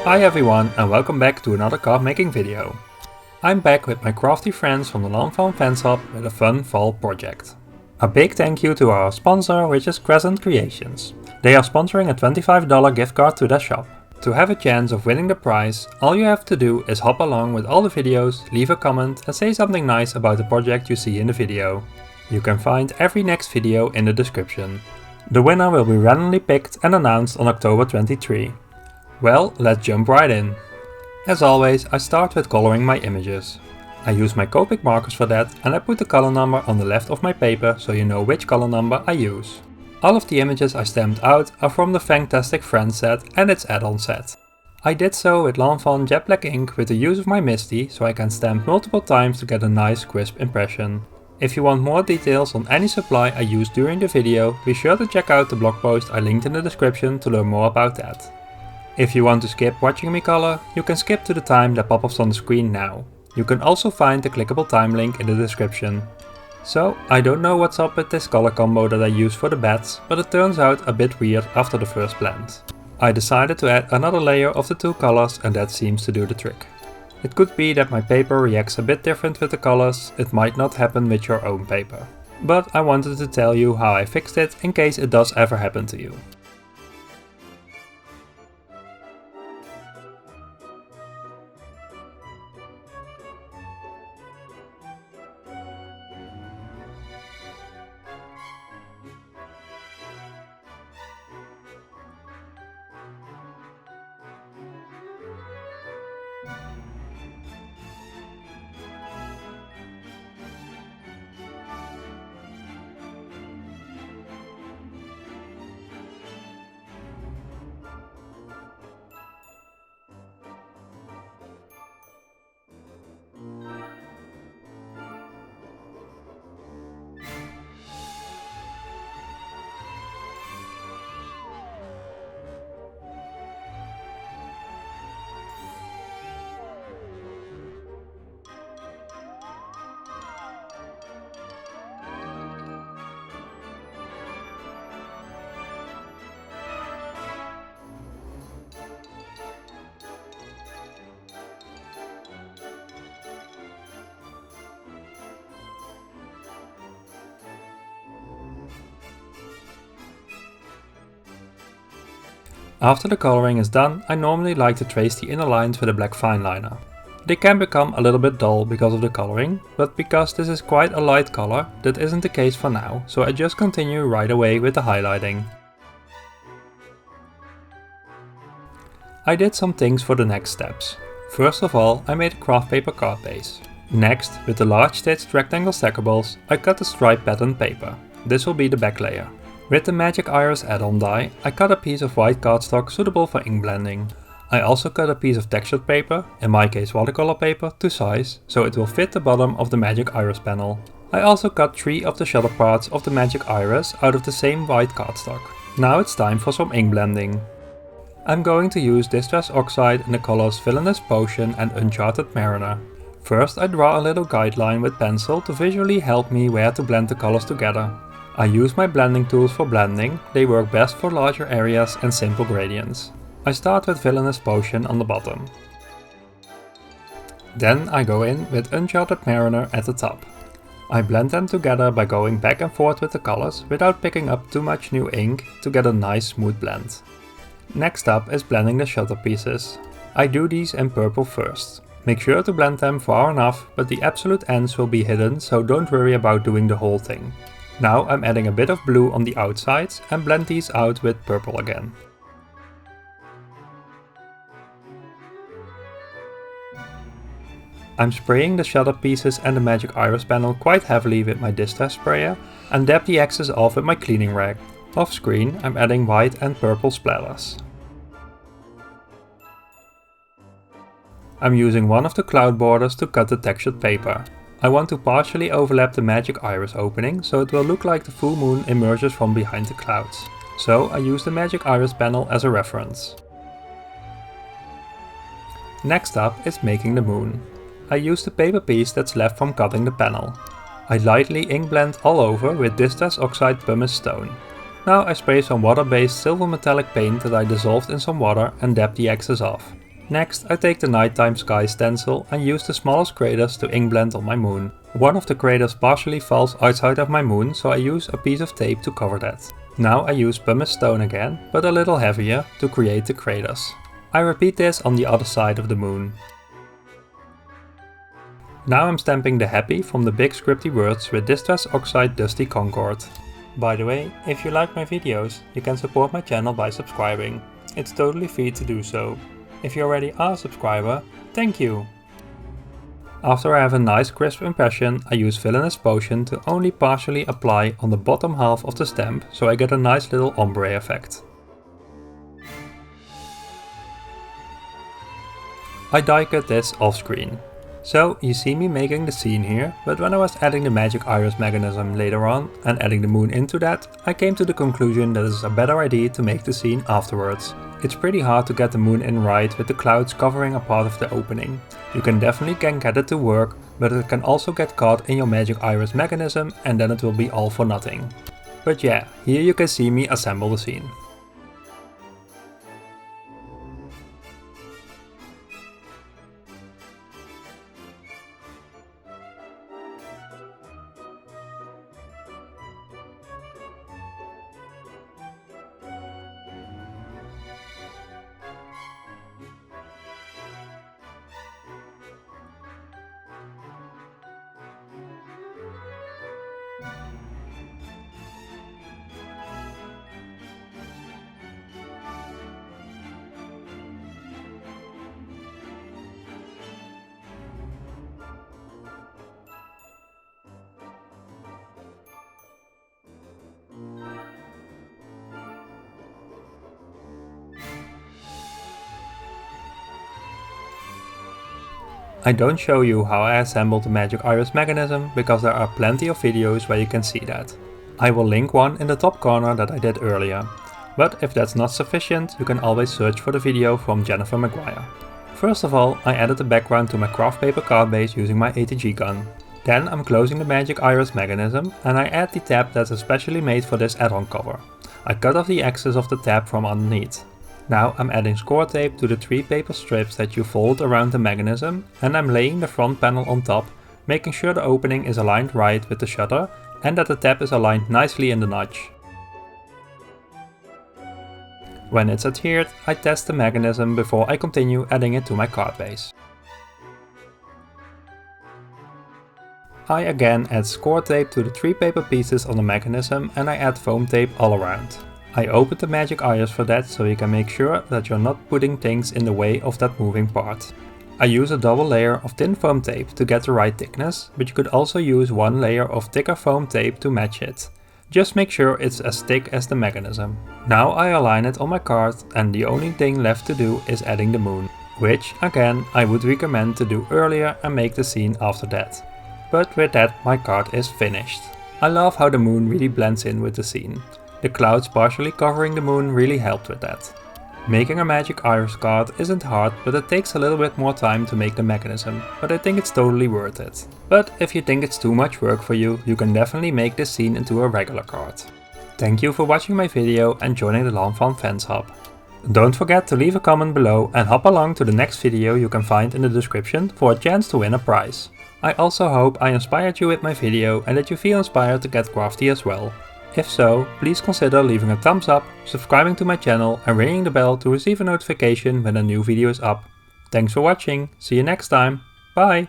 Hi everyone and welcome back to another card making video. I'm back with my crafty friends from the Lawn Fawn Fans Hop with a fun fall project. A big thank you to our sponsor, which is Crescent Creations. They are sponsoring a $25 gift card to their shop. To have a chance of winning the prize, all you have to do is hop along with all the videos, leave a comment and say something nice about the project you see in the video. You can find every next video in the description. The winner will be randomly picked and announced on October 23. Well, let's jump right in. As always, I start with coloring my images. I use my Copic markers for that and I put the color number on the left of my paper so you know which color number I use. All of the images I stamped out are from the Fantastic Friends set and its add-on set. I did so with Lawn Fawn jet black ink with the use of my Misty so I can stamp multiple times to get a nice crisp impression. If you want more details on any supply I used during the video, be sure to check out the blog post I linked in the description to learn more about that. If you want to skip watching me color, you can skip to the time that pops on the screen now. You can also find the clickable time link in the description. So, I don't know what's up with this color combo that I use for the bats, but it turns out a bit weird after the first blend. I decided to add another layer of the two colors and that seems to do the trick. It could be that my paper reacts a bit different with the colors, it might not happen with your own paper. But I wanted to tell you how I fixed it in case it does ever happen to you. After the coloring is done, I normally like to trace the inner lines with a black fine liner. They can become a little bit dull because of the coloring, but because this is quite a light color, that isn't the case for now, so I just continue right away with the highlighting. I did some things for the next steps. First of all, I made a craft paper card base. Next, with the large stitched rectangle stackables, I cut a stripe pattern paper. This will be the back layer. With the Magic Iris add-on die, I cut a piece of white cardstock suitable for ink blending. I also cut a piece of textured paper, in my case watercolor paper, to size, so it will fit the bottom of the Magic Iris panel. I also cut 3 of the shutter parts of the Magic Iris out of the same white cardstock. Now it's time for some ink blending. I'm going to use Distress Oxide in the colors Villainous Potion and Uncharted Mariner. First I draw a little guideline with pencil to visually help me where to blend the colors together. I use my blending tools for blending, they work best for larger areas and simple gradients. I start with Villainous Potion on the bottom. Then I go in with Uncharted Mariner at the top. I blend them together by going back and forth with the colors without picking up too much new ink to get a nice smooth blend. Next up is blending the shutter pieces. I do these in purple first. Make sure to blend them far enough, but the absolute ends will be hidden, so don't worry about doing the whole thing. Now I'm adding a bit of blue on the outsides and blend these out with purple again. I'm spraying the shutter pieces and the Magic Iris panel quite heavily with my Distress sprayer and dab the excess off with my cleaning rag. Off screen I'm adding white and purple splatters. I'm using one of the cloud borders to cut the textured paper. I want to partially overlap the Magic Iris opening so it will look like the full moon emerges from behind the clouds. So I use the Magic Iris panel as a reference. Next up is making the moon. I use the paper piece that's left from cutting the panel. I lightly ink blend all over with Distress Oxide Pumice Stone. Now I spray some water-based silver metallic paint that I dissolved in some water and dab the excess off. Next, I take the nighttime sky stencil and use the smallest craters to ink blend on my moon. One of the craters partially falls outside of my moon, so I use a piece of tape to cover that. Now I use pumice stone again, but a little heavier, to create the craters. I repeat this on the other side of the moon. Now I'm stamping the happy from the big scripty words with Distress Oxide Dusty Concord. By the way, if you like my videos, you can support my channel by subscribing. It's totally free to do so. If you already are a subscriber, thank you! After I have a nice crisp impression, I use Villainous Potion to only partially apply on the bottom half of the stamp, so I get a nice little ombre effect. I die cut this off screen. So you see me making the scene here, but when I was adding the magic iris mechanism later on and adding the moon into that, I came to the conclusion that it's a better idea to make the scene afterwards. It's pretty hard to get the moon in right with the clouds covering a part of the opening. You can definitely get it to work, but it can also get caught in your magic iris mechanism and then it will be all for nothing. But yeah, here you can see me assemble the scene. I don't show you how I assembled the magic iris mechanism because there are plenty of videos where you can see that. I will link one in the top corner that I did earlier. But if that's not sufficient, you can always search for the video from Jennifer Maguire. First of all, I added the background to my craft paper card base using my ATG gun. Then I'm closing the magic iris mechanism and I add the tab that's especially made for this add-on cover. I cut off the excess of the tab from underneath. Now I'm adding score tape to the 3 paper strips that you fold around the mechanism and I'm laying the front panel on top, making sure the opening is aligned right with the shutter and that the tab is aligned nicely in the notch. When it's adhered, I test the mechanism before I continue adding it to my card base. I again add score tape to the 3 paper pieces on the mechanism and I add foam tape all around. I opened the magic iris for that so you can make sure that you're not putting things in the way of that moving part. I use a double layer of thin foam tape to get the right thickness, but you could also use one layer of thicker foam tape to match it. Just make sure it's as thick as the mechanism. Now I align it on my card and the only thing left to do is adding the moon, which again I would recommend to do earlier and make the scene after that. But with that my card is finished. I love how the moon really blends in with the scene. The clouds partially covering the moon really helped with that. Making a magic iris card isn't hard, but it takes a little bit more time to make the mechanism, but I think it's totally worth it. But if you think it's too much work for you, you can definitely make this scene into a regular card. Thank you for watching my video and joining the Lawn Fawn Fans Hop. Don't forget to leave a comment below and hop along to the next video you can find in the description for a chance to win a prize. I also hope I inspired you with my video and that you feel inspired to get crafty as well. If so, please consider leaving a thumbs up, subscribing to my channel and ringing the bell to receive a notification when a new video is up. Thanks for watching, see you next time, bye!